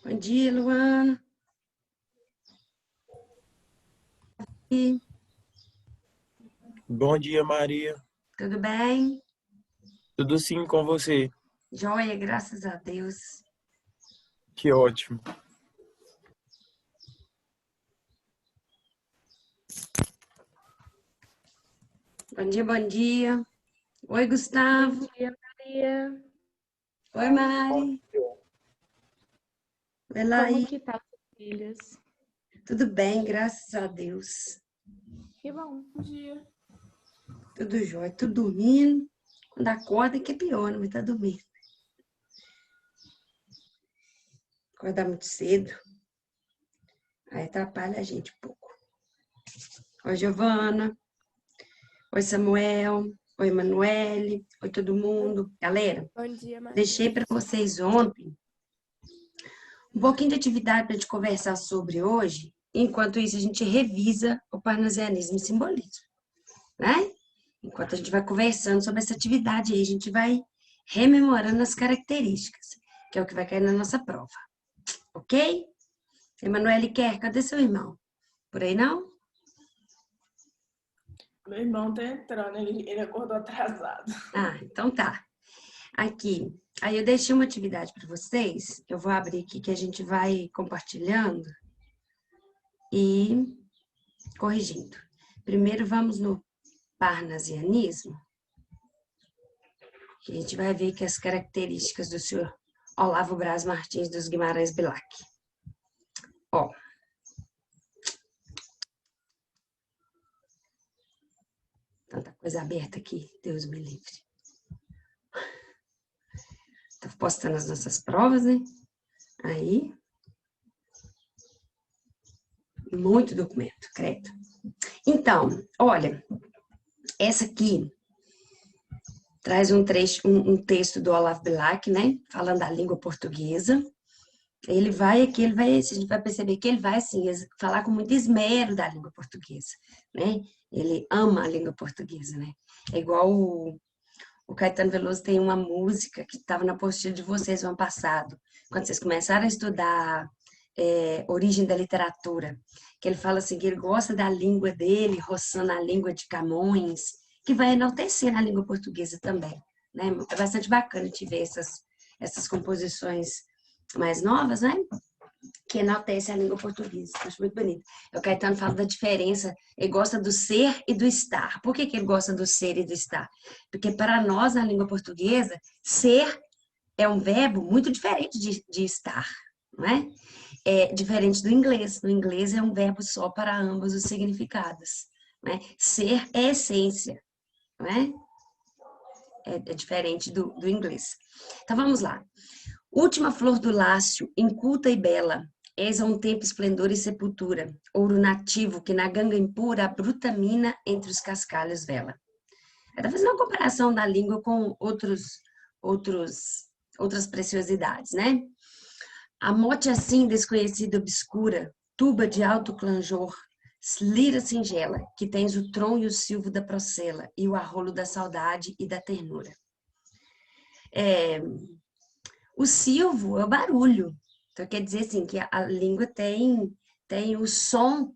Bom dia, Luana. E Bom dia, Maria. tudo bem? Tudo sim com você? Joia, graças a Deus. Que ótimo. Bom dia, bom dia. Oi, Bom Gustavo. dia, Maria. Oi, Mari. Oi, Como Laí. que tá os filhos? Tudo bem, graças a Deus. Que bom. Tudo jóia, tudo dormindo. Quando acorda que é pior, não tá dormindo. Acordar muito cedo, aí atrapalha a gente um pouco. Oi, Giovana. Oi, Samuel. Oi, Emanuele. Oi, todo mundo. Galera, Bom dia, Maria. deixei para vocês ontem um pouquinho de atividade para a gente conversar sobre hoje. Enquanto isso, a gente revisa o parnasianismo e simbolismo, né? Enquanto a gente vai conversando sobre essa atividade aí, a gente vai rememorando as características, que é o que vai cair na nossa prova. Ok? Emanuele quer, cadê seu irmão? Por aí não? Meu irmão tá entrando, ele acordou atrasado. Ah, então tá. Aqui. Aí eu deixei uma atividade para vocês. Eu vou abrir aqui que a gente vai compartilhando e corrigindo. Primeiro vamos no parnasianismo. A gente vai ver que as características do senhor Olavo Braz Martins dos Guimarães Bilac. Ó. Tanta coisa aberta aqui, Deus me livre. Tô postando as nossas provas, né? Aí. Muito documento, credo. Então, olha, essa aqui traz um texto do Olavo Bilac, né? Falando da língua portuguesa. A gente vai perceber que ele vai, assim, falar com muito esmero da língua portuguesa, né? Ele ama a língua portuguesa, né? É igual o Caetano Veloso tem uma música que estava na apostila de vocês no ano passado, quando vocês começaram a estudar origem da literatura, que ele fala assim, que ele gosta da língua dele, roçando a língua de Camões, que vai enaltecer na língua portuguesa também, né? É bastante bacana de ver essas composições mais novas, né? Que enaltece a língua portuguesa. Acho muito bonito. O Caetano fala da diferença, ele gosta do ser e do estar. Por que ele gosta do ser e do estar? Porque para nós, na língua portuguesa, ser é um verbo muito diferente de estar, não é? É diferente do inglês. No inglês é um verbo só para ambos os significados, né? Ser é essência, não é? É diferente do inglês. Então, vamos lá. Última flor do lácio, inculta e bela, és a um tempo esplendor e sepultura, ouro nativo que na ganga impura a bruta mina entre os cascalhos vela. Está fazendo uma comparação da língua com outras preciosidades, né? A mote assim desconhecida obscura, tuba de alto clanjor, lira singela, que tens o tron e o silvo da procela, e o arrolo da saudade e da ternura. O silvo é o barulho. Então, quer dizer assim, que a língua tem o som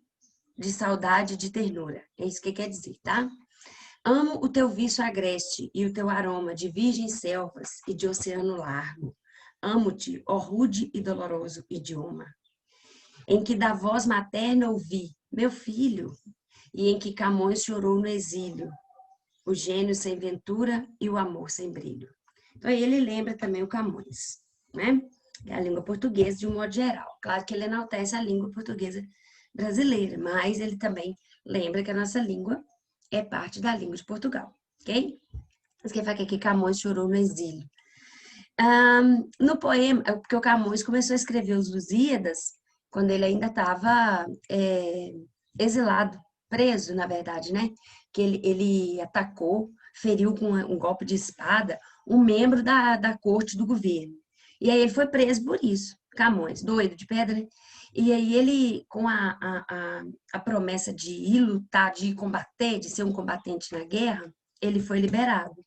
de saudade e de ternura. É isso que quer dizer, tá? Amo o teu viço agreste e o teu aroma de virgens selvas e de oceano largo. Amo-te, ó rude e doloroso idioma, em que da voz materna ouvi, meu filho, e em que Camões chorou no exílio, o gênio sem ventura e o amor sem brilho. Então, aí ele lembra também o Camões, né? Que é a língua portuguesa de um modo geral. Claro que ele enaltece a língua portuguesa brasileira, mas ele também lembra que a nossa língua é parte da língua de Portugal, ok? Mas quem fala que aqui Camões chorou no exílio. No poema, porque o Camões começou a escrever os Lusíadas quando ele ainda estava exilado, preso, na verdade, né? Que ele atacou, feriu com um golpe de espada um membro da corte do governo. E aí ele foi preso por isso, Camões, doido de pedra, né? E aí ele, com a promessa de ir lutar, de ir combater, de ser um combatente na guerra, ele foi liberado.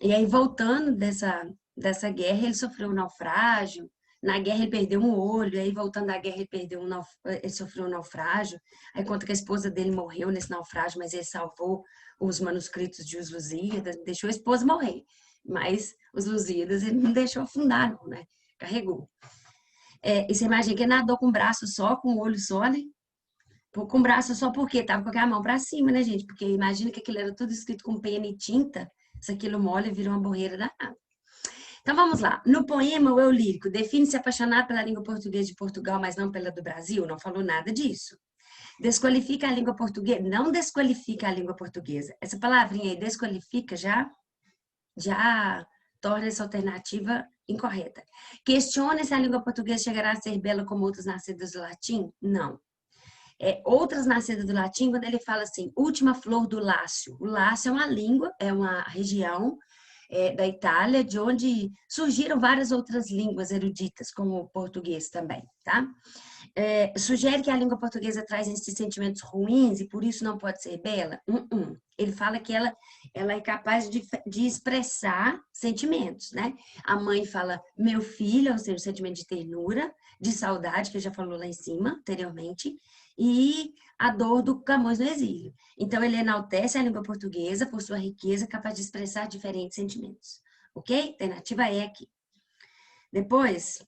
E aí, voltando dessa guerra, ele sofreu um naufrágio, Na guerra ele perdeu um olho, aí voltando da guerra ele sofreu um naufrágio. Aí conta que a esposa dele morreu nesse naufrágio, mas ele salvou os manuscritos de Os Lusíadas, deixou a esposa morrer. Mas os Lusíadas ele não deixou afundar, não, né? Carregou. E você imagina que ele nadou com um braço só, com um olho só, né? Com o braço só porque tava com a mão para cima, né, gente? Porque imagina que aquilo era tudo escrito com pena e tinta, se aquilo molha vira uma borreira danada. Então vamos lá. No poema O Eu Lírico, define-se apaixonado pela língua portuguesa de Portugal, mas não pela do Brasil? Não falou nada disso. Desqualifica a língua portuguesa? Não desqualifica a língua portuguesa. Essa palavrinha aí, desqualifica, já torna essa alternativa incorreta. Questiona se a língua portuguesa chegará a ser bela como outras nascidas do latim? Não. Outras nascidas do latim, quando ele fala assim, última flor do Lácio. O Lácio é uma língua, é uma região da Itália, de onde surgiram várias outras línguas eruditas, como o português também, tá? Sugere que a língua portuguesa traz esses sentimentos ruins e por isso não pode ser bela? Ele fala que ela é capaz de expressar sentimentos, né? A mãe fala meu filho, ou seja, o sentimento de ternura, de saudade, que eu já falou lá em cima, anteriormente, e a dor do Camões no exílio. Então, ele enaltece a língua portuguesa por sua riqueza, capaz de expressar diferentes sentimentos. Ok? Alternativa é aqui. Depois,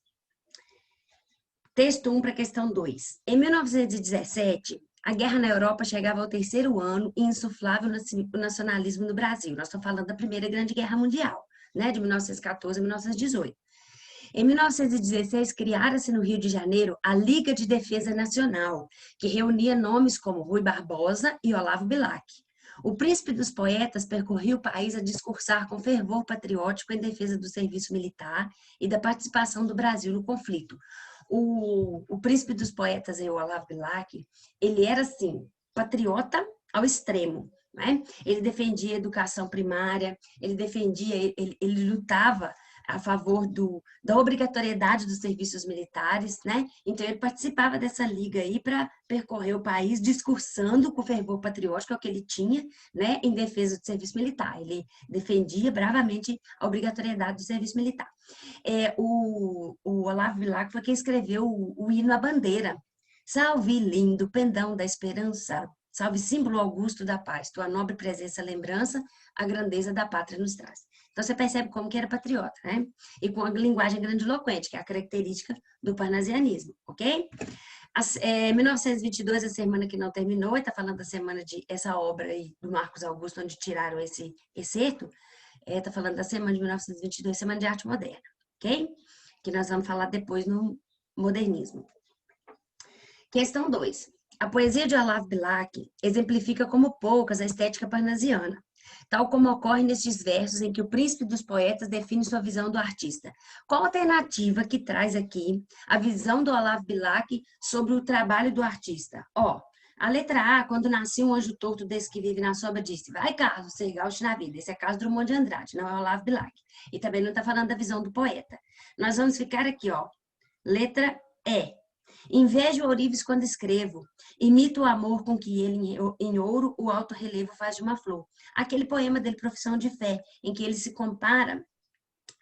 texto 1 para a questão 2. Em 1917, a guerra na Europa chegava ao terceiro ano e insuflava o nacionalismo no Brasil. Nós estamos falando da Primeira Grande Guerra Mundial, né, de 1914 a 1918. Em 1916, criara-se no Rio de Janeiro a Liga de Defesa Nacional, que reunia nomes como Rui Barbosa e Olavo Bilac. O príncipe dos poetas percorria o país a discursar com fervor patriótico em defesa do serviço militar e da participação do Brasil no conflito. O príncipe dos poetas, o Olavo Bilac, ele era, assim, patriota ao extremo, né? Ele defendia a educação primária, ele lutava a favor da obrigatoriedade dos serviços militares, né? Então, ele participava dessa liga aí para percorrer o país discursando com fervor patriótico, é o que ele tinha, né? Em defesa do serviço militar. Ele defendia bravamente a obrigatoriedade do serviço militar. O Olavo Bilac foi quem escreveu o hino à bandeira. Salve, lindo pendão da esperança, salve, símbolo augusto da paz, tua nobre presença, lembrança, a grandeza da pátria nos traz. Então, você percebe como que era patriota, né? E com a linguagem grandiloquente, que é a característica do parnasianismo, ok? 1922, a semana que não terminou, e está falando da semana essa obra aí do Marcos Augusto, onde tiraram esse excerto, está falando da semana de 1922, Semana de Arte Moderna, ok? Que nós vamos falar depois no modernismo. Questão 2. A poesia de Olavo Bilac exemplifica como poucas a estética parnasiana, tal como ocorre nestes versos em que o príncipe dos poetas define sua visão do artista. Qual a alternativa que traz aqui a visão do Olavo Bilac sobre o trabalho do artista? A letra A, quando nascia um anjo torto desse que vive na sombra, disse, vai, Carlos, ser gaúcho na vida. Esse é Carlos Drummond de Andrade, não é Olavo Bilac. E também não está falando da visão do poeta. Nós vamos ficar aqui, letra E. Invejo ourives quando escrevo, imito o amor com que ele, em ouro, o alto relevo faz de uma flor. Aquele poema dele, Profissão de Fé, em que ele se compara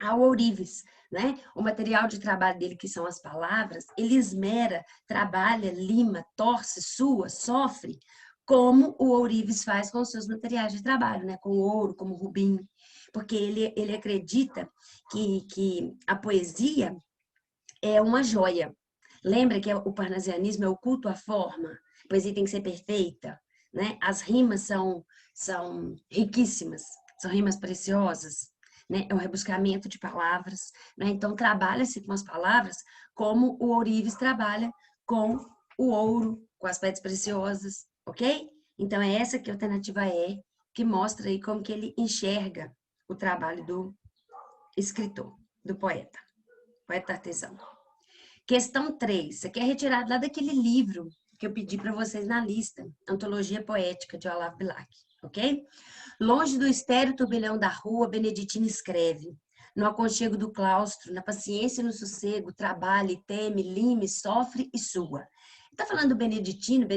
ao ourives, né? O material de trabalho dele, que são as palavras, ele esmera, trabalha, lima, torce, sua, sofre, como o ourives faz com os seus materiais de trabalho, né? Com ouro, como rubim, porque ele acredita que a poesia é uma joia. Lembra que o parnasianismo é o culto à forma? A poesia tem que ser perfeita, né? As rimas são riquíssimas, são rimas preciosas, né? É um rebuscamento de palavras, né? Então, trabalha-se com as palavras como o ourives trabalha com o ouro, com as pedras preciosas, ok? Então, é essa que a alternativa é, que mostra aí como que ele enxerga o trabalho do escritor, do poeta artesão. Questão 3. Isso aqui é retirado lá daquele livro que eu pedi para vocês na lista, Antologia Poética, de Olavo Bilac, ok? Longe do estéril turbilhão da rua, Beneditino escreve. No aconchego do claustro, na paciência e no sossego, trabalha, teme, lime, sofre e sua. Está falando do Beneditino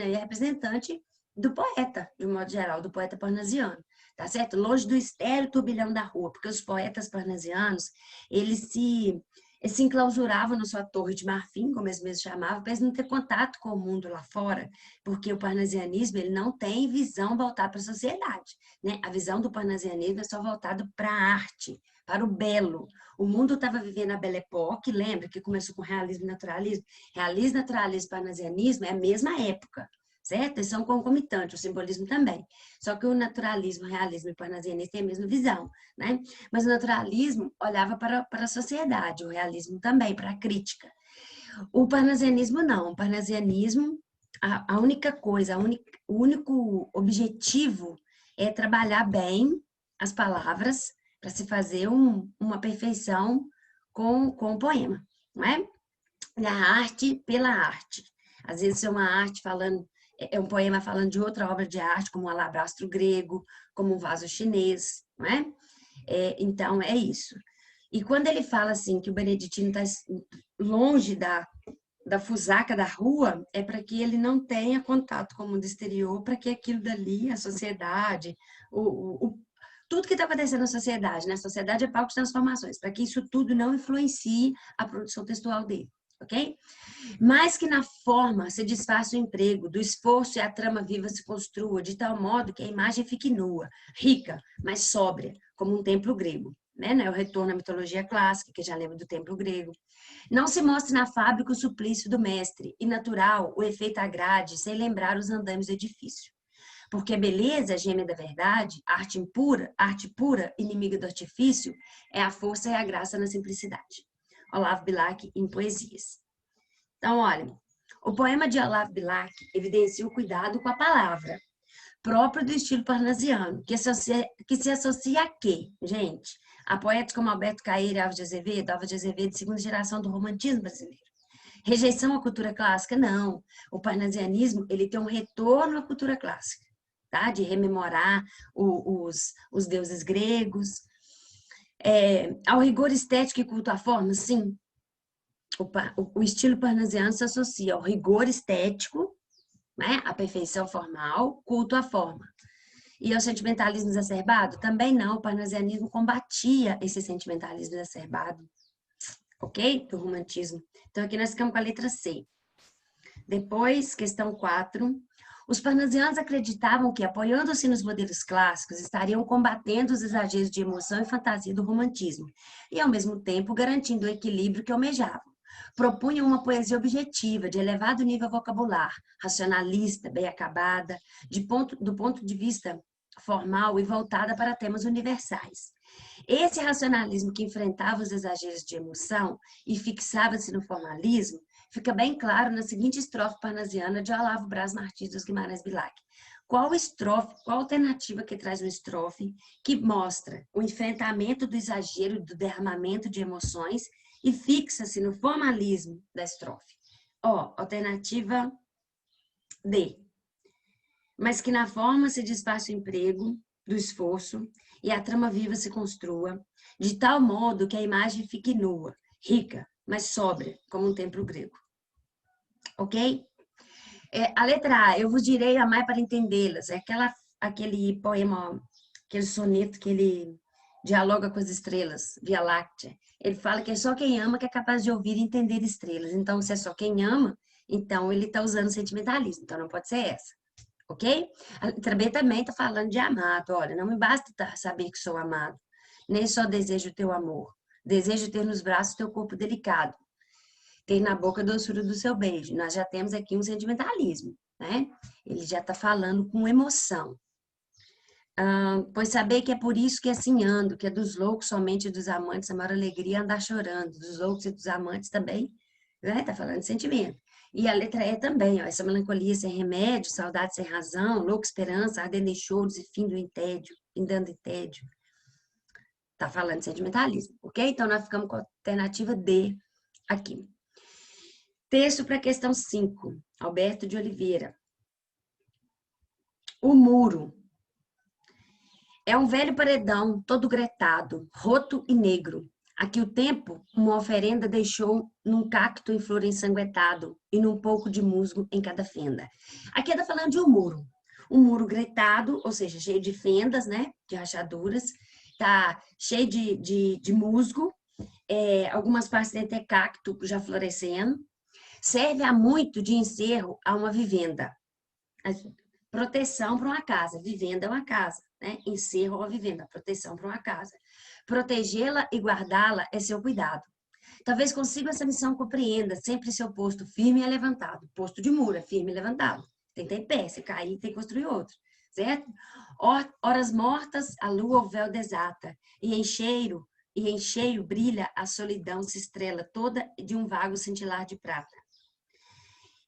aí é representante do poeta, de um modo geral, do poeta parnasiano, tá certo? Longe do estéril turbilhão da rua, porque os poetas parnasianos, eles Eles se enclausuravam na sua torre de marfim, como eles mesmos chamavam, para eles não ter contato com o mundo lá fora, porque o parnasianismo ele não tem visão voltada para a sociedade, né? A visão do parnasianismo é só voltada para a arte, para o belo. O mundo estava vivendo a Belle Époque, lembra que começou com realismo e naturalismo? Realismo, naturalismo e parnasianismo é a mesma época, certo? Eles são concomitantes, o simbolismo também. Só que o naturalismo, o realismo e o parnasianismo têm a mesma visão, né? Mas o naturalismo olhava para a sociedade, o realismo também, para a crítica. O parnasianismo não. O parnasianismo, a única coisa, o único objetivo é trabalhar bem as palavras para se fazer uma perfeição com o poema, não é? A arte pela arte. Às vezes é uma arte falando, é um poema falando de outra obra de arte, como um alabastro grego, como um vaso chinês, não é? Então, é isso. E quando ele fala assim que o beneditino está longe da fusaca da rua, é para que ele não tenha contato com o mundo exterior, para que aquilo dali, a sociedade, tudo que está acontecendo na sociedade, né? A sociedade é palco de transformações, para que isso tudo não influencie a produção textual dele, ok? Mas que na forma se disfarce o emprego, do esforço e a trama viva se construa, de tal modo que a imagem fique nua, rica, mas sóbria, como um templo grego. Né? Não é o retorno à mitologia clássica, que já lembra do templo grego. Não se mostre na fábrica o suplício do mestre, e natural o efeito agrade, sem lembrar os andames do edifício. Porque a beleza, gêmea da verdade, arte pura, inimiga do artifício, é a força e a graça na simplicidade. Olavo Bilac, em Poesias. Então, olha, o poema de Olavo Bilac evidencia o cuidado com a palavra, próprio do estilo parnasiano, que se associa a quê, gente? A poetas como Alberto Caeiro e Alves de Azevedo, segunda geração do romantismo brasileiro. Rejeição à cultura clássica? Não. O parnasianismo, ele tem um retorno à cultura clássica, tá? De rememorar os deuses gregos. Ao rigor estético e culto à forma? Sim. O estilo parnasiano se associa ao rigor estético, né? A perfeição formal, culto à forma. E ao sentimentalismo exacerbado? Também não, o parnasianismo combatia esse sentimentalismo exacerbado, ok? Do romantismo. Então, aqui nós ficamos com a letra C. Depois, questão 4. Os parnasianos acreditavam que, apoiando-se nos modelos clássicos, estariam combatendo os exageros de emoção e fantasia do romantismo, e, ao mesmo tempo, garantindo o equilíbrio que almejavam. Propunham uma poesia objetiva, de elevado nível vocabular, racionalista, bem acabada, do ponto de vista formal e voltada para temas universais. Esse racionalismo que enfrentava os exageros de emoção e fixava-se no formalismo fica bem claro na seguinte estrofe parnasiana de Olavo Braz Martins dos Guimarães Bilac. Qual alternativa que traz uma estrofe que mostra o enfrentamento do exagero, do derramamento de emoções e fixa-se no formalismo da estrofe? Alternativa D. Mas que na forma se disfarce o emprego do esforço e a trama viva se construa, de tal modo que a imagem fique nua, rica, mas sóbria, como um templo grego. Ok? A letra A, eu vos direi amai para entendê-las. É aquele poema, aquele soneto que ele dialoga com as estrelas, Via Láctea. Ele fala que é só quem ama que é capaz de ouvir e entender estrelas. Então, se é só quem ama, então ele está usando sentimentalismo. Então, não pode ser essa. Ok? A letra B também está falando de amado. Olha, não me basta saber que sou amado. Nem só desejo o teu amor. Desejo ter nos braços teu corpo delicado. Ter na boca a doçura do seu beijo. Nós já temos aqui um sentimentalismo, né? Ele já está falando com emoção. Pois saber que é por isso que assim ando, que é dos loucos somente dos amantes a maior alegria andar chorando. Dos loucos e dos amantes também, né? Tá falando de sentimento. E a letra E também, essa melancolia sem remédio, saudade sem razão, louca esperança, ardendo em choros e findando em tédio. Tá falando de sentimentalismo, ok? Então, nós ficamos com a alternativa D aqui. Texto para a questão 5, Alberto de Oliveira. O muro. É um velho paredão, todo gretado, roto e negro. Aqui o tempo, uma oferenda deixou num cacto em flor ensanguentado e num pouco de musgo em cada fenda. Aqui está falando de um muro gretado, ou seja, cheio de fendas, né, de rachaduras, tá cheio de musgo algumas partes tem até cacto já florescendo. Serve há muito de encerro a uma vivenda. Proteção para uma casa. Vivenda é uma casa, né? Encerro a uma vivenda. Proteção para uma casa. Protegê-la e guardá-la é seu cuidado. Talvez consiga essa missão, compreenda sempre seu posto firme e levantado. Posto de muro, é firme e levantado. Tem que ter em pé, se cair, tem que construir outro. Certo? Horas mortas, a lua o véu desata. E em cheio brilha a solidão, se estrela toda de um vago cintilar de prata.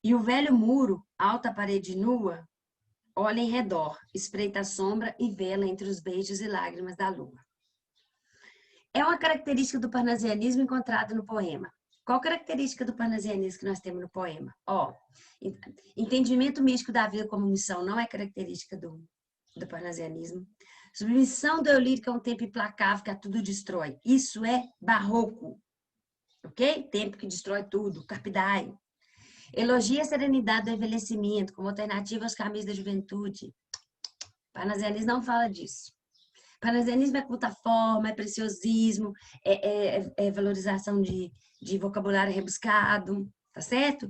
E o velho muro, alta parede nua, olha em redor, espreita a sombra e vela entre os beijos e lágrimas da lua. É uma característica do parnasianismo encontrada no poema. Qual característica do parnasianismo que nós temos no poema? Entendimento místico da vida como missão não é característica do parnasianismo. Submissão do eu lírico a um tempo implacável que a tudo destrói. Isso é barroco. Ok? Tempo que destrói tudo. Carpidae. Elogia a serenidade do envelhecimento como alternativa aos caminhos da juventude. Parnasianismo não fala disso. Parnasianismo é culta forma, é preciosismo, é valorização de vocabulário rebuscado, tá certo?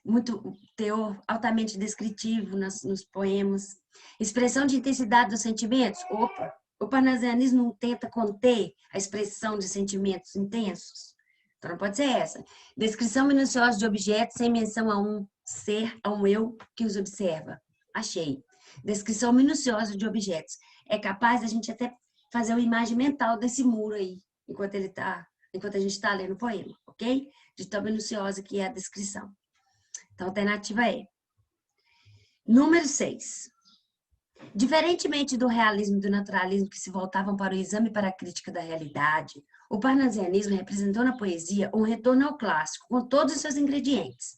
Muito teor altamente descritivo nos poemas. Expressão de intensidade dos sentimentos. Opa! O parnasianismo não tenta conter a expressão de sentimentos intensos. Então não pode ser essa. Descrição minuciosa de objetos sem menção a um ser, a um eu que os observa. Achei. Descrição minuciosa de objetos. É capaz a gente até fazer uma imagem mental desse muro aí, enquanto a gente está lendo o poema, ok? De tão minuciosa que é a descrição. Então, a alternativa é. Número 6. Diferentemente do realismo e do naturalismo que se voltavam para o exame e para a crítica da realidade, o parnasianismo representou na poesia um retorno ao clássico, com todos os seus ingredientes.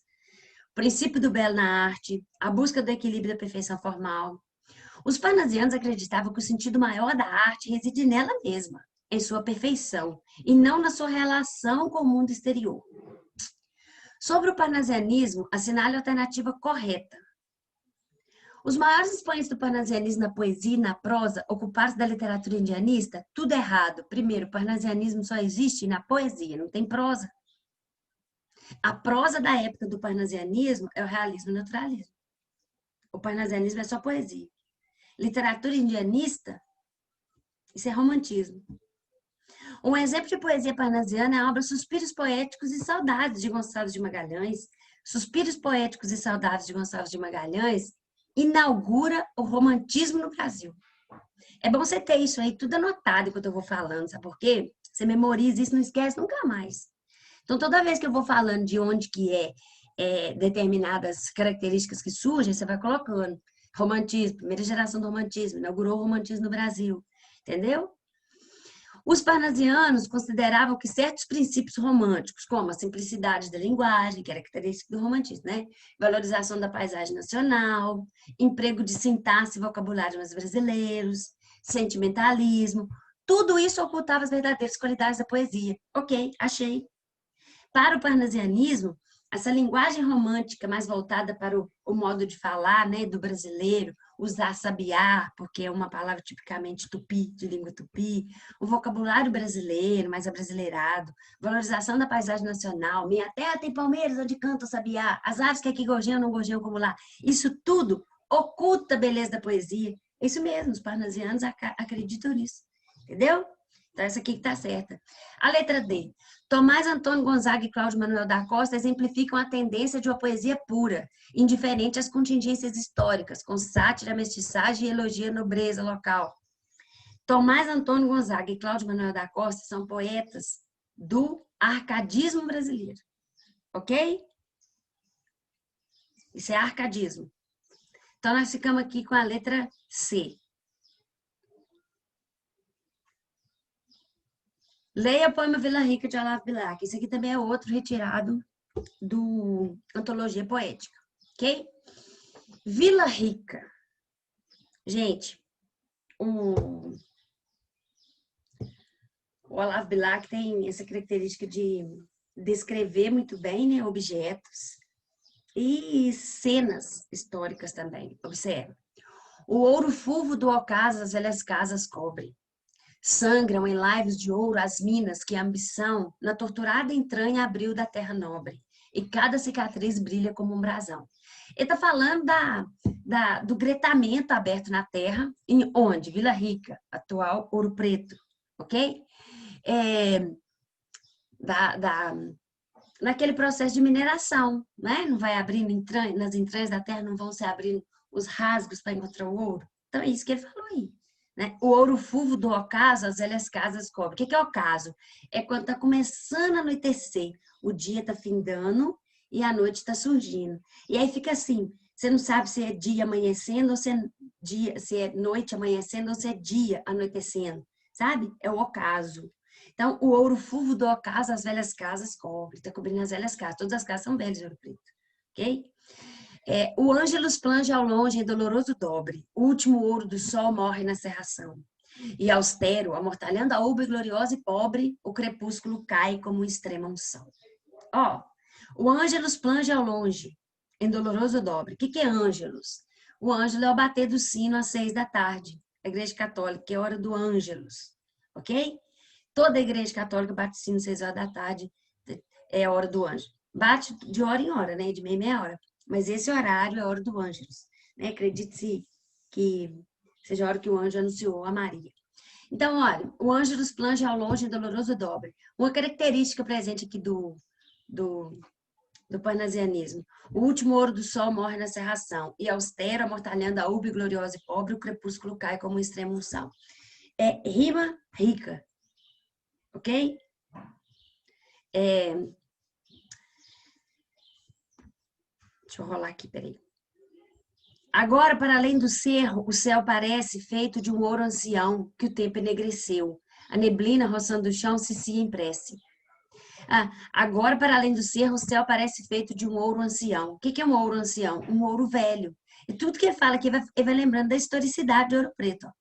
O princípio do belo na arte, a busca do equilíbrio da perfeição formal. Os parnasianos acreditavam que o sentido maior da arte reside nela mesma, em sua perfeição, e não na sua relação com o mundo exterior. Sobre o parnasianismo, assinale a alternativa correta. Os maiores expoentes do parnasianismo na poesia e na prosa, ocupados da literatura indianista, tudo errado. Primeiro, o parnasianismo só existe na poesia, não tem prosa. A prosa da época do parnasianismo é o realismo e o naturalismo. O parnasianismo é só poesia. Literatura indianista, isso é romantismo. Um exemplo de poesia parnasiana é a obra Suspiros Poéticos e Saudades de Gonçalves de Magalhães. Suspiros Poéticos e Saudades de Gonçalves de Magalhães inaugura o romantismo no Brasil. É bom você ter isso aí tudo anotado enquanto eu vou falando, sabe por quê? Você memoriza isso, não esquece nunca mais. Então, toda vez que eu vou falando de onde que determinadas características que surgem, você vai colocando. Romantismo, primeira geração do romantismo, inaugurou o romantismo no Brasil, entendeu? Os parnasianos consideravam que certos princípios românticos, como a simplicidade da linguagem, que era característica do romantismo, né? Valorização da paisagem nacional, emprego de sintaxe e vocabulário mais brasileiros, sentimentalismo, tudo isso ocultava as verdadeiras qualidades da poesia. Ok, achei. Para o parnasianismo, essa linguagem romântica mais voltada para o modo de falar, né, do brasileiro, usar sabiá, porque é uma palavra tipicamente tupi, de língua tupi, o vocabulário brasileiro, mais abrasileirado, valorização da paisagem nacional, minha terra tem palmeiras onde canta o sabiá, as aves que aqui gorjeiam não gorjeiam como lá. Isso tudo oculta a beleza da poesia. É isso mesmo, os parnasianos acreditam nisso, entendeu? Então, essa aqui que está certa. A letra D. Tomás Antônio Gonzaga e Cláudio Manuel da Costa exemplificam a tendência de uma poesia pura, indiferente às contingências históricas, com sátira, mestiçagem e elogia a nobreza local. Tomás Antônio Gonzaga e Cláudio Manuel da Costa são poetas do arcadismo brasileiro. Ok? Isso é arcadismo. Então, nós ficamos aqui com a letra C. Leia o poema Vila Rica de Olavo Bilac. Esse aqui também é outro retirado do Antologia Poética, ok? Vila Rica. Gente, o Olavo Bilac tem essa característica de descrever muito bem, né, objetos e cenas históricas também. Observe. O ouro fulvo do ocaso as velhas casas cobre. Sangram em laivos de ouro as minas que a ambição na torturada entranha abriu da terra nobre, e cada cicatriz brilha como um brasão. Ele está falando do gretamento aberto na terra, em onde? Vila Rica, atual Ouro Preto, ok? Naquele processo de mineração, né? Não vai abrindo nas entranhas da terra, não vão se abrindo os rasgos para encontrar o ouro. Então, é isso que ele falou aí. Né? O ouro fulvo do ocaso, as velhas casas cobrem. O que é ocaso? É quando está começando a anoitecer, o dia está findando e a noite está surgindo. E aí fica assim, você não sabe se é dia amanhecendo, ou se é noite amanhecendo, ou se é dia anoitecendo, sabe? É o ocaso. Então, o ouro fulvo do ocaso, as velhas casas cobrem. Está cobrindo as velhas casas. Todas as casas são velhas de Ouro Preto. Ok? O ângelus plange ao longe em doloroso dobre. O último ouro do sol morre na cerração. E austero, amortalhando a urbe gloriosa e pobre, o crepúsculo cai como extrema unção. O ângelus plange ao longe em doloroso dobre. O que é ângelus? O ângelus é o bater do sino às 6 da tarde. A igreja católica, que é a hora do ângelus. Ok? Toda a igreja católica bate o sino às 6 horas da tarde. É a hora do ângelus. Bate de hora em hora, né? De meia em meia hora. Mas esse horário é a hora do ângelus. Né? Acredite-se que seja a hora que o anjo anunciou a Maria. Então, olha, o ângelus plange ao longe em doloroso dobre. Uma característica presente aqui do parnasianismo. O último ouro do sol morre na cerração. E austero, amortalhando a urbe gloriosa e pobre, o crepúsculo cai como extrema unção. Rima rica. Ok? Deixa eu rolar aqui, peraí. Agora, para além do cerro, o céu parece feito de um ouro ancião que o tempo enegreceu. A neblina roçando o chão se em prece. Agora, para além do cerro, o céu parece feito de um ouro ancião. O que é um ouro ancião? Um ouro velho. E tudo que ele fala aqui, ele vai lembrando da historicidade de Ouro Preto. Ó.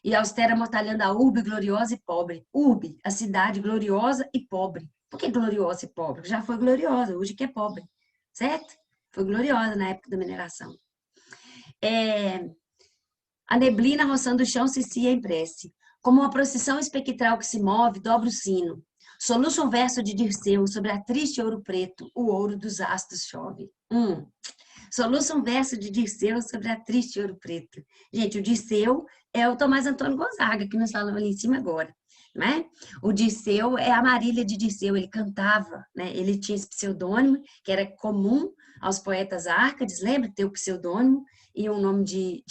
E austera mortalhando a urbe gloriosa e pobre. Urbe, a cidade gloriosa e pobre. Por que gloriosa e pobre? Já foi gloriosa, hoje que é pobre. Certo? Foi gloriosa na época da mineração. A neblina roçando o chão se em prece. Como uma procissão espectral que se move, dobra o sino. Soluça um verso de Dirceu sobre a triste Ouro Preto, o ouro dos astros chove. Soluça um verso de Dirceu sobre a triste Ouro Preto. Gente, o Dirceu é o Tomás Antônio Gonzaga, que nós falamos ali em cima agora. Né? O Dirceu é a Marília de Dirceu, ele cantava, né? Ele tinha esse pseudônimo, que era comum aos poetas árcades, lembra? Ter o pseudônimo e um nome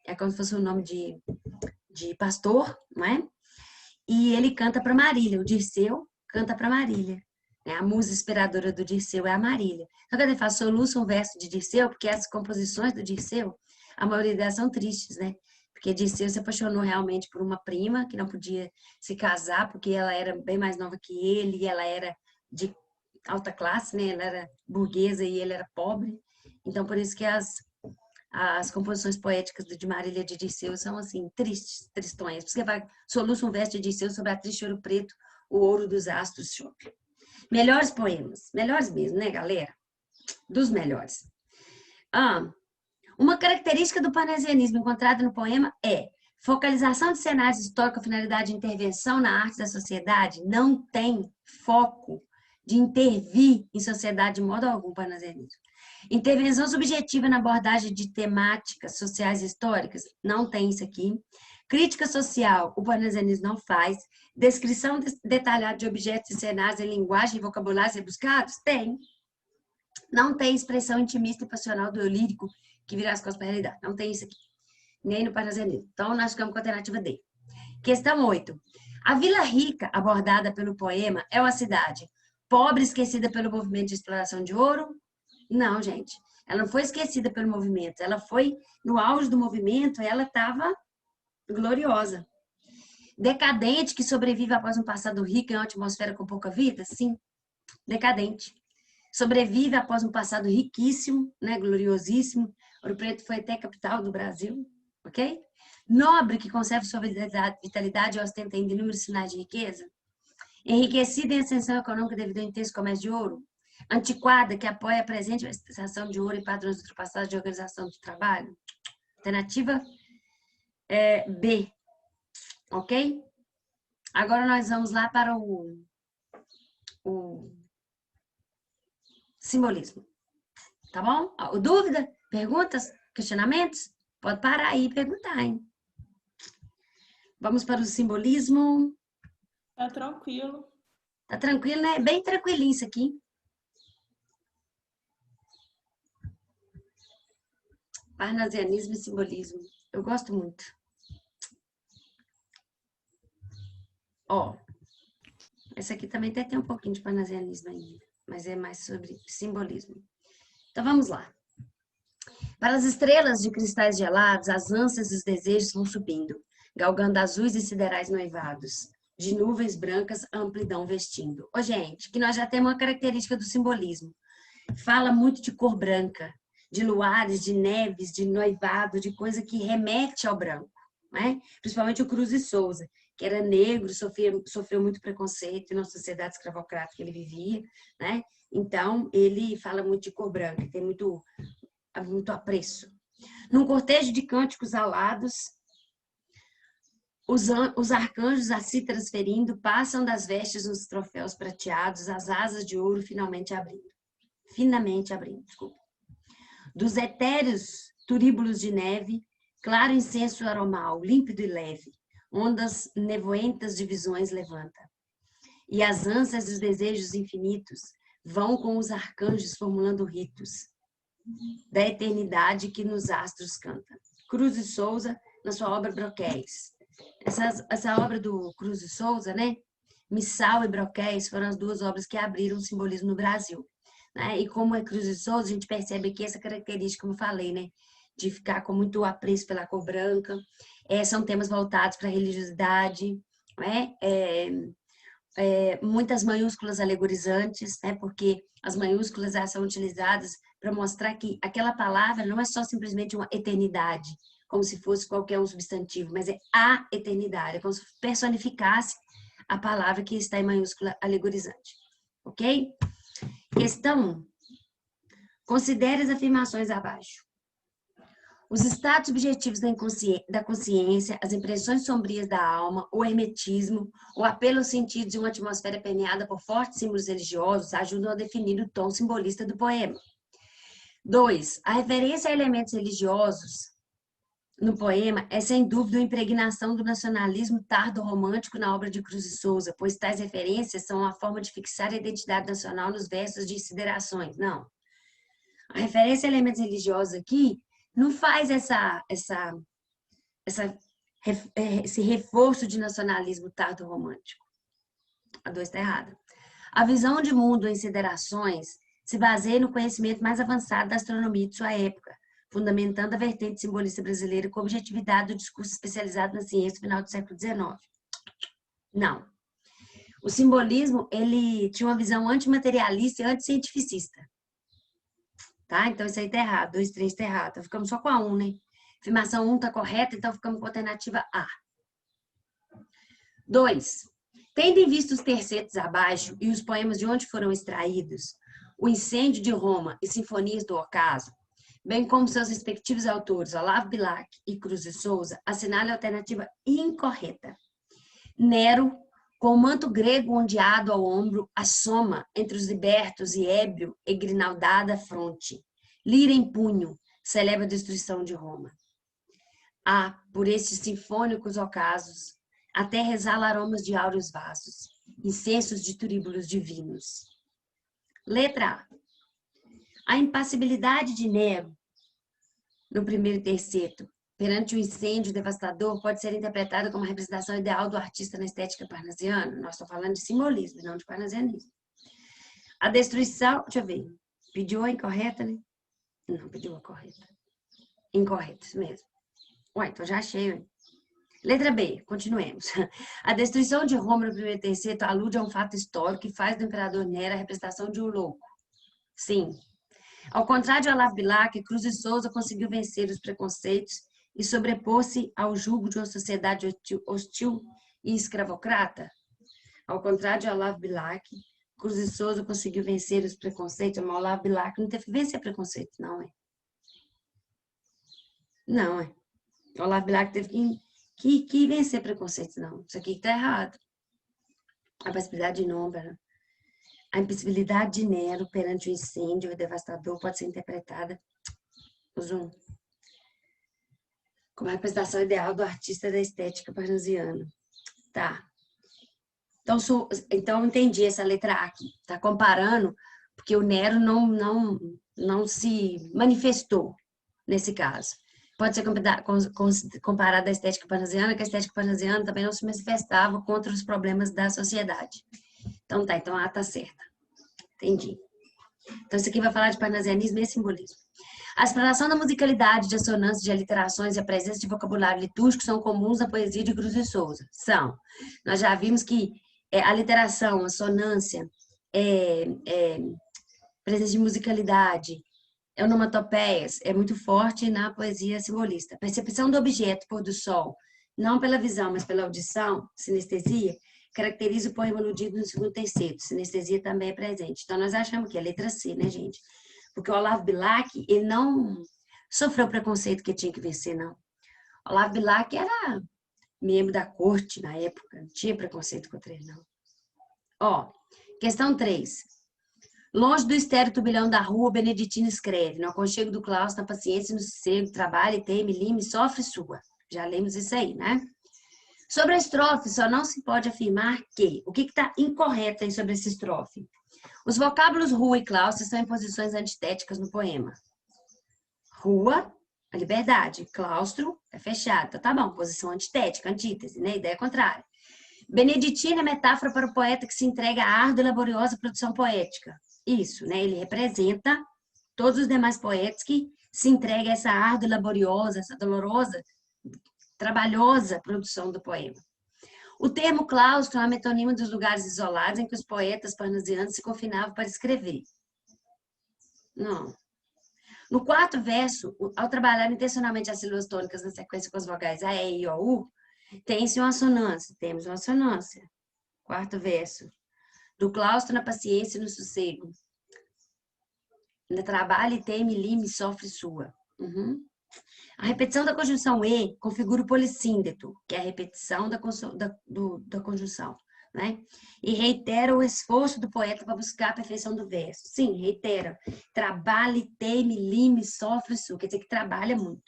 é como se fosse um nome de pastor, não é? E ele canta para Marília, o Dirceu canta para Marília. Né? A musa inspiradora do Dirceu é a Marília. Então, quando ele fala soluça um verso de Dirceu, porque as composições do Dirceu, a maioria delas são tristes, né? Porque Dirceu se apaixonou realmente por uma prima que não podia se casar, porque ela era bem mais nova que ele, e ela era de alta classe, né? Ela era burguesa e ele era pobre. Então, por isso que as composições poéticas de Marília de Dirceu são, assim, tristes, tristonhas. Por isso que vai soluça um verso de Dirceu sobre a triste Ouro Preto, o ouro dos astros chove. Melhores poemas. Melhores mesmo, né, galera? Dos melhores. Uma característica do parnasianismo encontrada no poema é focalização de cenários históricos com finalidade de intervenção na arte da sociedade. Não tem foco de intervir em sociedade de modo algum, parnasianismo. Intervenção subjetiva na abordagem de temáticas sociais e históricas. Não tem isso aqui. Crítica social, o parnasianismo não faz. Descrição detalhada de objetos e cenários em linguagem e vocabulários rebuscados? Tem. Não tem expressão intimista e passional do eu lírico que vira as costas para a realidade. Não tem isso aqui. Nem no parnasianismo. Então, nós ficamos com a alternativa D. Questão 8. A Vila Rica, abordada pelo poema, é uma cidade pobre, esquecida pelo movimento de exploração de ouro? Não, gente. Ela não foi esquecida pelo movimento. Ela foi, no auge do movimento, ela estava gloriosa. Decadente, que sobrevive após um passado rico em uma atmosfera com pouca vida? Sim, decadente. Sobrevive após um passado riquíssimo, né, gloriosíssimo. Ouro Preto foi até capital do Brasil, ok? Nobre, que conserva sua vitalidade e ostenta ainda inúmeros sinais de riqueza. Enriquecida em ascensão econômica devido ao intenso comércio de ouro. Antiquada, que apoia a presente extração de ouro e padrões ultrapassados de organização do trabalho. Alternativa B. Ok? Agora nós vamos lá para o simbolismo. Tá bom? Dúvida? Perguntas? Questionamentos? Pode parar aí e perguntar, hein? Vamos para o simbolismo. Tá tranquilo. Tá tranquilo, né? Bem tranquilinho isso aqui. Parnasianismo e simbolismo. Eu gosto muito. Ó, essa aqui também até tem um pouquinho de parnasianismo ainda, mas é mais sobre simbolismo. Então vamos lá. Para as estrelas de cristais gelados, as ânsias e os desejos vão subindo, galgando azuis e siderais noivados, de nuvens brancas a amplidão vestindo. Ô, gente, que nós já temos uma característica do simbolismo. Fala muito de cor branca, de luares, de neves, de noivado, de coisa que remete ao branco, né? Principalmente o Cruz e Souza, que era negro, sofreu muito preconceito na sociedade escravocrata que ele vivia, né? Então, ele fala muito de cor branca, tem muito apreço. Num cortejo de cânticos alados, os arcanjos, as cítaras ferindo, passam das vestes nos troféus prateados, as asas de ouro finamente abrindo, desculpa. Dos etéreos turíbulos de neve, claro incenso aromal, límpido e leve, ondas nevoentas de visões levanta. E as ânsias e os desejos infinitos vão com os arcanjos formulando ritos da eternidade que nos astros canta. Cruz e Souza, na sua obra Broquéis. Essa obra do Cruz e Souza, né? Missal e Broquéis foram as duas obras que abriram o simbolismo no Brasil. Né? E como é Cruz e Souza, a gente percebe aqui essa característica, como eu falei, né? De ficar com muito apreço pela cor branca. São temas voltados para a religiosidade, né? Muitas maiúsculas alegorizantes, né? Porque as maiúsculas são utilizadas para mostrar que aquela palavra não é só simplesmente uma eternidade, como se fosse qualquer um substantivo, mas é a eternidade, é como se personificasse a palavra que está em maiúscula alegorizante. Ok? Questão 1. Considere as afirmações abaixo. Os estados subjetivos da consciência, as impressões sombrias da alma, o hermetismo, o apelo aos sentidos de uma atmosfera permeada por fortes símbolos religiosos ajudam a definir o tom simbolista do poema. 2. A referência a elementos religiosos no poema é, sem dúvida, uma impregnação do nacionalismo tardo-romântico na obra de Cruz e Souza, pois tais referências são uma forma de fixar a identidade nacional nos versos de considerações. Não. A referência a elementos religiosos aqui não faz esse reforço de nacionalismo tardo-romântico. A 2 está errada. A visão de mundo em considerações se baseia no conhecimento mais avançado da astronomia de sua época, fundamentando a vertente simbolista brasileira com a objetividade do discurso especializado na ciência no final do século XIX. Não. O simbolismo, ele tinha uma visão antimaterialista e anticientificista. Tá? Então, isso aí tá errado. 2, 3 tá errado. Então, ficamos só com a 1, né? Afirmação 1 tá correta, então ficamos com a alternativa A. 2. Tendo em vista os tercetos abaixo e os poemas de onde foram extraídos, O Incêndio de Roma e Sinfonias do Ocaso, bem como seus respectivos autores, Olavo Bilac e Cruz de Souza, assinale a alternativa incorreta. Nero, com o manto grego ondeado ao ombro, assoma entre os libertos e ébrio e grinaldada fronte. Lira em punho, celebra a destruição de Roma. Há, por estes sinfônicos ocasos, a terra exala aromas de áureos vasos, incensos de turíbulos divinos. Letra A. A impassibilidade de Nero, no primeiro terceto, perante o incêndio devastador, pode ser interpretada como a representação ideal do artista na estética parnasiana. Nós estamos falando de simbolismo, não de parnasianismo. A destruição, deixa eu ver, pediu a incorreta, né? Não, pediu a correta. Incorreta, isso mesmo. Ué, então já achei, ué. Letra B, continuemos. A destruição de Roma no primeiro terceto alude a um fato histórico que faz do imperador Nero a representação de um louco. Sim. Ao contrário de Olavo Bilac, Cruz e Souza conseguiu vencer os preconceitos e sobrepor-se ao jugo de uma sociedade hostil e escravocrata. Ao contrário de Olavo Bilac, Cruz e Souza conseguiu vencer os preconceitos, mas Olavo Bilac não teve que vencer preconceitos, não é? Não, é. Olavo Bilac teve que vencer preconceitos, não. Isso aqui está errado. A possibilidade de Nômbara. A impossibilidade de Nero perante o incêndio devastador pode ser interpretada como a representação ideal do artista da estética parnasiana. Tá. Então entendi essa letra A aqui. Tá comparando, porque o Nero não se manifestou nesse caso. Pode ser comparada à estética parnasiana, que a estética parnasiana também não se manifestava contra os problemas da sociedade. Então tá, então a tá certa. Entendi. Então isso aqui vai falar de parnasianismo e simbolismo. A exploração da musicalidade, de assonância, de aliterações e a presença de vocabulário litúrgico são comuns na poesia de Cruz e Souza. São. Nós já vimos que a aliteração, a assonância, presença de musicalidade, onomatopeias, é muito forte na poesia simbolista. A percepção do objeto, pôr do sol, não pela visão, mas pela audição, sinestesia, caracteriza o poema aludido no segundo terceiro. Sinestesia também é presente. Então, nós achamos que é a letra C, né, gente? Porque o Olavo Bilac, ele não sofreu preconceito que tinha que vencer, não. O Olavo Bilac era membro da corte na época, não tinha preconceito contra ele, não. Ó, questão 3. Longe do estéreo turbilhão da rua, Beneditino escreve, no aconchego do claustro, na paciência e no sossego, trabalha e teme, lime, sofre sua. Já lemos isso aí, né? Sobre a estrofe, só não se pode afirmar que... O que está incorreto aí sobre essa estrofe? Os vocábulos rua e claustro são imposições antitéticas no poema. Rua, a liberdade. Claustro, é fechado. Então, tá bom, posição antitética, antítese, né? Ideia contrária. Beneditino é metáfora para o poeta que se entrega à árdua e laboriosa produção poética. Isso, né? Ele representa todos os demais poetas que se entregam a essa árdua e laboriosa, essa dolorosa, trabalhosa produção do poema. O termo claustro é uma metonímia dos lugares isolados em que os poetas parnasianos se confinavam para escrever. Não. No quarto verso, ao trabalhar intencionalmente as sílabas tônicas na sequência com as vogais A, E, I, O, U, tem-se uma assonância. Temos uma assonância. Quarto verso. Do claustro na paciência e no sossego. Ainda trabalha e teme, lime, sofre sua. Uhum. A repetição da conjunção E configura o polissíndeto, que é a repetição da conjunção, né? E reitera o esforço do poeta para buscar a perfeição do verso. Sim, reitera. Trabalha, teme, lime, sofre, sua. Quer dizer que trabalha muito.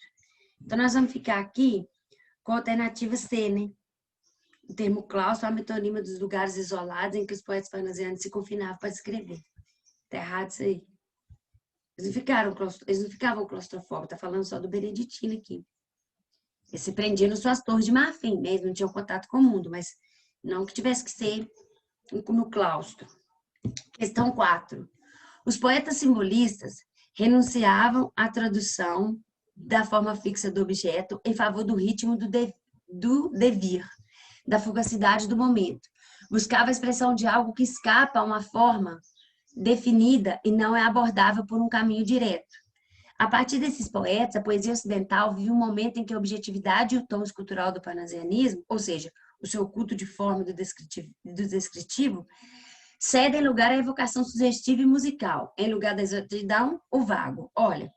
Então, nós vamos ficar aqui com a alternativa C, né? O termo claustro é uma metonímia dos lugares isolados em que os poetas parnasianos se confinavam para escrever. Tá errado isso aí. Eles não ficavam claustrofóbicos, tá falando só do Beneditino aqui. Eles se prendiam nas suas torres de marfim, né? Eles não tinham contato com o mundo, mas não que tivesse que ser no claustro. Questão 4. Os poetas simbolistas renunciavam à tradução da forma fixa do objeto em favor do ritmo do devir, da fugacidade do momento. Buscava a expressão de algo que escapa a uma forma definida e não é abordável por um caminho direto. A partir desses poetas, a poesia ocidental vive um momento em que a objetividade e o tom escultural do parnasianismo, ou seja, o seu culto de forma do descritivo, cedem lugar à evocação sugestiva e musical, em lugar da exatidão, o vago. Olha,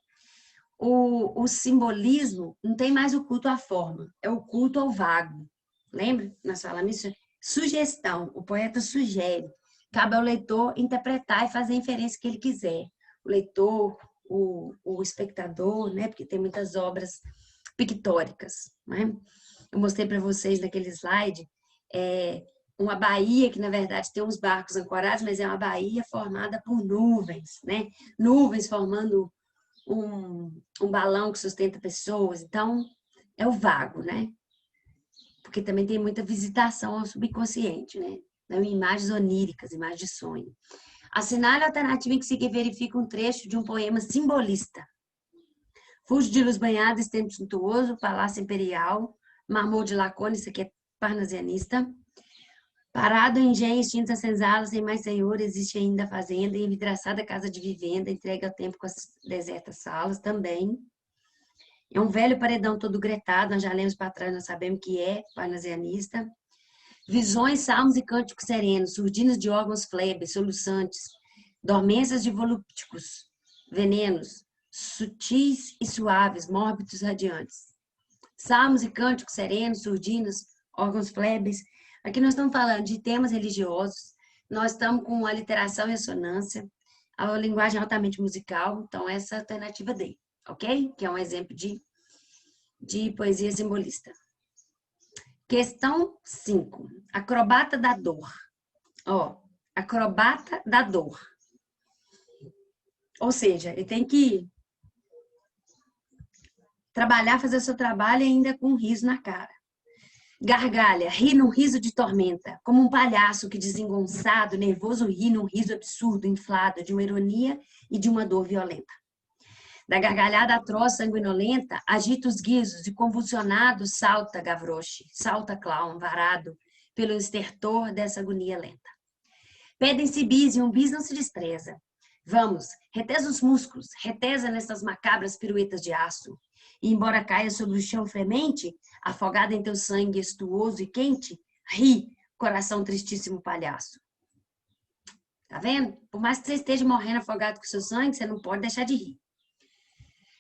o simbolismo não tem mais o culto à forma, é o culto ao vago. Lembra? Nós falamos isso? Sugestão, o poeta sugere. Cabe ao leitor interpretar e fazer a inferência que ele quiser. O leitor, o espectador, né? Porque tem muitas obras pictóricas, né? Eu mostrei para vocês naquele slide uma baía que, na verdade, tem uns barcos ancorados, mas é uma baía formada por nuvens, né? Nuvens formando um balão que sustenta pessoas. Então, é o vago, né? Porque também tem muita visitação ao subconsciente, né? Imagens oníricas, imagens de sonho. Assinale a alternativa em que se verifica um trecho de um poema simbolista. Fujo de luz banhada, estende suntuoso, palácio imperial, marmor de Lacônia, isso aqui é parnasianista. Parado em engenho, extintas as senzalas, sem mais senhor, existe ainda a fazenda, e envidraçada casa de vivenda, entregue ao tempo com as desertas salas, também. É um velho paredão todo gretado, nós já lemos para trás, nós sabemos que é parnasianista. Visões, salmos e cânticos serenos, surdinos de órgãos flebes, soluçantes, dormências de volúpticos, venenos, sutis e suaves, mórbidos radiantes. Salmos e cânticos serenos, surdinos, órgãos flebes, Aqui nós estamos falando de temas religiosos, nós estamos com a literação e ressonância, a linguagem altamente musical, então essa é a alternativa D, ok? Que é um exemplo de poesia simbolista. Questão 5. Acrobata da dor. Ó, acrobata da dor. Ou seja, ele tem que trabalhar, fazer o seu trabalho ainda com um riso na cara. Gargalha, ri num riso de tormenta, como um palhaço que desengonçado, nervoso ri num riso absurdo, inflado, de uma ironia e de uma dor violenta. Da gargalhada atroz, sanguinolenta, agita os guizos e convulsionado salta Gavroche, salta clown, varado pelo estertor dessa agonia lenta. Pedem-se bis e um bis não se despreza. Vamos, retesa os músculos, retesa nessas macabras piruetas de aço. E embora caia sobre o chão fremente, afogada em teu sangue estuoso e quente, ri, coração tristíssimo palhaço. Tá vendo? Por mais que você esteja morrendo afogado com seu sangue, você não pode deixar de rir.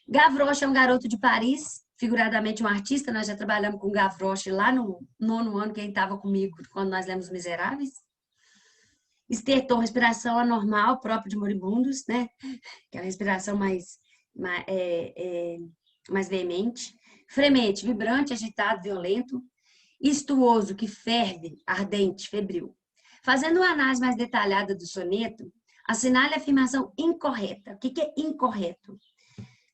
Gavroche é um garoto de Paris, figuradamente um artista. Nós já trabalhamos com Gavroche lá no 9º ano, quem estava comigo quando nós lemos Miseráveis. Estertor, respiração anormal, próprio de moribundos, né? Aquela respiração mais veemente. Fremente, vibrante, agitado, violento. Estuoso, que ferve, ardente, febril. Fazendo uma análise mais detalhada do soneto, assinale a afirmação incorreta. O que é incorreto?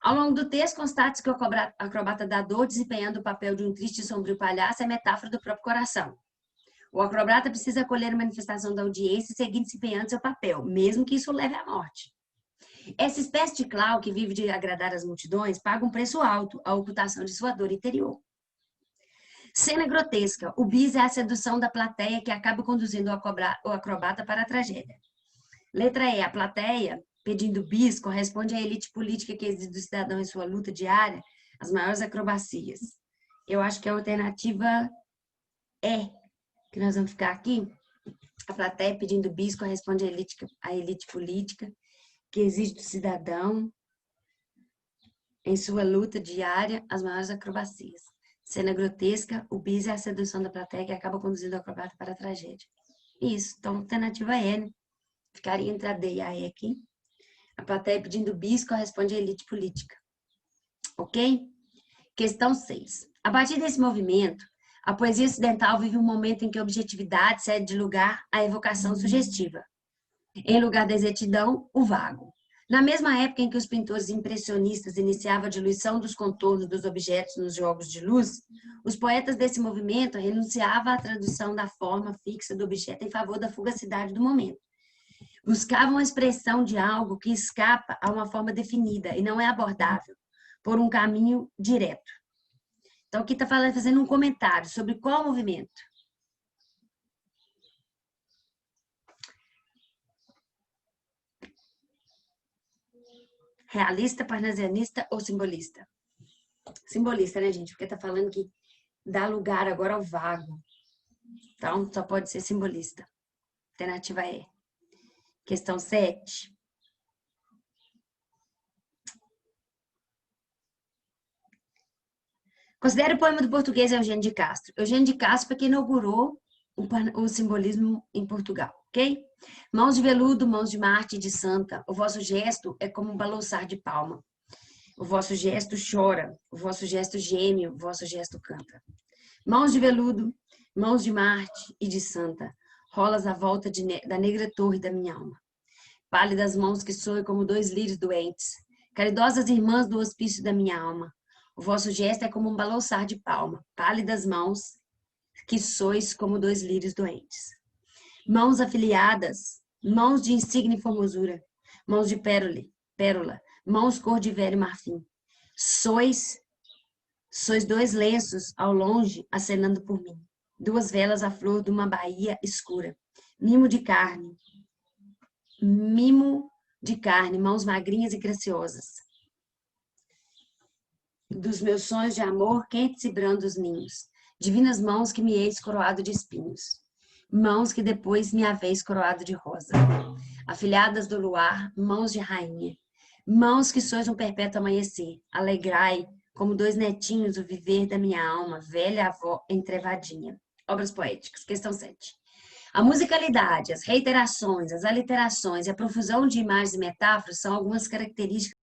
Ao longo do texto, constate que o acrobata da dor, desempenhando o papel de um triste e sombrio palhaço, é metáfora do próprio coração. O acrobata precisa acolher a manifestação da audiência e seguir desempenhando seu papel, mesmo que isso o leve à morte. Essa espécie de clown que vive de agradar as multidões paga um preço alto à ocultação de sua dor interior. Cena grotesca. O bis é a sedução da plateia que acaba conduzindo o acrobata para a tragédia. Letra E. A plateia, pedindo bis, corresponde à elite política que exige do cidadão em sua luta diária as maiores acrobacias. Eu acho que a alternativa é que nós vamos ficar aqui. A plateia pedindo bis corresponde à elite política que exige do cidadão em sua luta diária as maiores acrobacias. Cena grotesca, o bis é a sedução da plateia que acaba conduzindo o acrobata para a tragédia. Isso, então a alternativa é, né? Ficaria entre a D e a E aqui. A plateia pedindo bis corresponde à elite política. Ok? Questão 6. A partir desse movimento, a poesia ocidental vive um momento em que a objetividade cede de lugar à evocação sugestiva. Em lugar da exatidão, o vago. Na mesma época em que os pintores impressionistas iniciavam a diluição dos contornos dos objetos nos jogos de luz, os poetas desse movimento renunciavam à tradução da forma fixa do objeto em favor da fugacidade do momento. Buscavam a expressão de algo que escapa a uma forma definida e não é abordável por um caminho direto. Então, aqui está fazendo um comentário sobre qual movimento. Realista, parnasianista ou simbolista? Simbolista, né, gente? Porque está falando que dá lugar agora ao vago. Então, só pode ser simbolista. Alternativa E. Questão 7. Considere o poema do português Eugênio de Castro. Eugênio de Castro foi quem inaugurou o simbolismo em Portugal, ok? Mãos de veludo, mãos de Marte e de Santa, o vosso gesto é como um balançar de palma. O vosso gesto chora, o vosso gesto geme, o vosso gesto canta. Mãos de veludo, mãos de Marte e de Santa, rolas à volta da negra torre da minha alma. Pálidas mãos que soem como 2 lírios doentes, caridosas irmãs do hospício da minha alma. O vosso gesto é como um balançar de palma, pálidas mãos que sois como 2 lírios doentes. Mãos afiliadas, mãos de insígne formosura, mãos de pérola, mãos cor de velho marfim. Sois 2 lenços ao longe acenando por mim, 2 velas à flor de uma baía escura, mimo de carne, mãos magrinhas e graciosas. Dos meus sonhos de amor, quentes e brandos ninhos, divinas mãos que me eis coroado de espinhos, mãos que depois me haveis coroado de rosa, afilhadas do luar, mãos de rainha, mãos que sois um perpétuo amanhecer, alegrai, como 2 netinhos, o viver da minha alma, velha avó entrevadinha. Obras poéticas. Questão 7. A musicalidade, as reiterações, as aliterações e a profusão de imagens e metáforas são algumas características